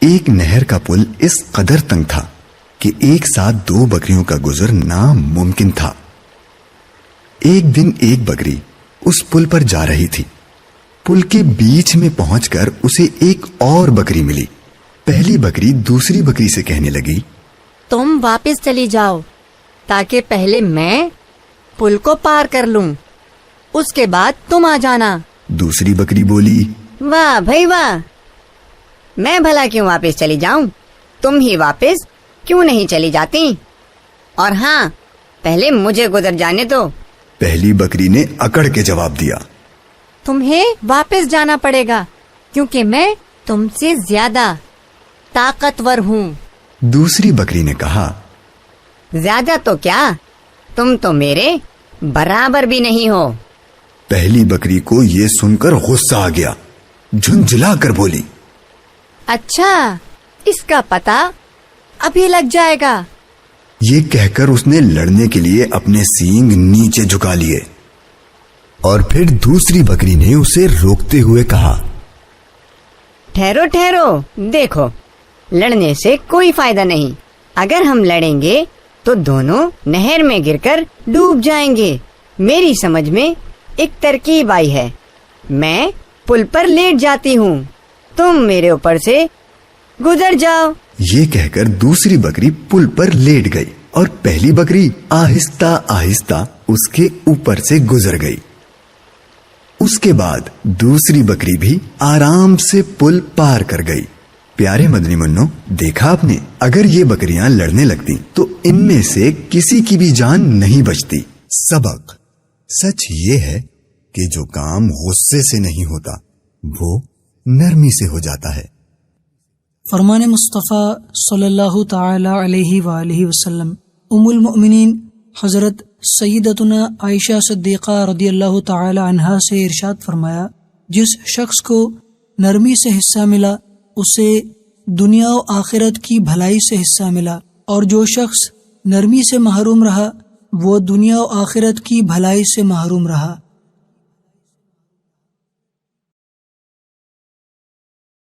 ایک نہر کا پل اس قدر تنگ تھا کہ ایک ساتھ 2 بکریوں کا گزر ناممکن تھا۔ ایک دن ایک بکری اس پل پر جا رہی تھی۔ پل کے بیچ میں پہنچ کر اسے ایک اور بکری ملی۔ پہلی بکری دوسری بکری سے کہنے لگی، تم واپس چلی جاؤ تاکہ پہلے میں پل کو پار کر لوں، اس کے بعد تم آ جانا۔ دوسری بکری بولی، واہ بھائی واہ، میں بھلا کیوں واپس چلی جاؤں، تم ہی واپس کیوں نہیں چلی جاتی؟ اور ہاں، پہلے مجھے گزر جانے دو۔ پہلی بکری نے اکڑ کے جواب دیا، تمہیں واپس جانا پڑے گا کیونکہ میں تم سے زیادہ طاقتور ہوں۔ دوسری بکری نے کہا، زیادہ تو کیا، تم تو میرے برابر بھی نہیں ہو۔ پہلی بکری کو یہ سن کر غصہ آ گیا، جھنجھلا کر بولی، اچھا، اس کا پتہ ابھی لگ جائے گا۔ یہ کہہ کر اس نے لڑنے کے لیے اپنے سینگ نیچے جھکا لیے، اور پھر دوسری بکری نے اسے روکتے ہوئے کہا، ٹھہرو ٹھہرو، دیکھو، لڑنے سے کوئی فائدہ نہیں۔ اگر ہم لڑیں گے تو دونوں نہر میں گر کر ڈوب جائیں گے۔ میری سمجھ میں ایک ترکیب آئی ہے، میں پل پر لیٹ جاتی ہوں، تم میرے اوپر سے گزر جاؤ۔ یہ کہہ کر دوسری بکری پل پر لیٹ گئی اور پہلی بکری آہستہ آہستہ اس کے اوپر سے گزر گئی۔ اس کے بعد دوسری بکری بھی آرام سے پل پار کر گئی۔ پیارے مدنی منو، دیکھا آپ نے، اگر یہ بکریاں لڑنے لگتی تو ان میں سے کسی کی بھی جان نہیں بچتی۔ سبق سچ یہ ہے کہ جو کام غصے سے نہیں ہوتا وہ نرمی سے ہو جاتا ہے۔ فرمان مصطفیٰ صلی اللہ تعالی علیہ وآلہ وسلم ام المؤمنین حضرت سیدتنا عائشہ صدیقہ رضی اللہ تعالی عنہا سے ارشاد فرمایا، جس شخص کو نرمی سے حصہ ملا اسے دنیا و آخرت کی بھلائی سے حصہ ملا، اور جو شخص نرمی سے محروم رہا وہ دنیا و آخرت کی بھلائی سے محروم رہا۔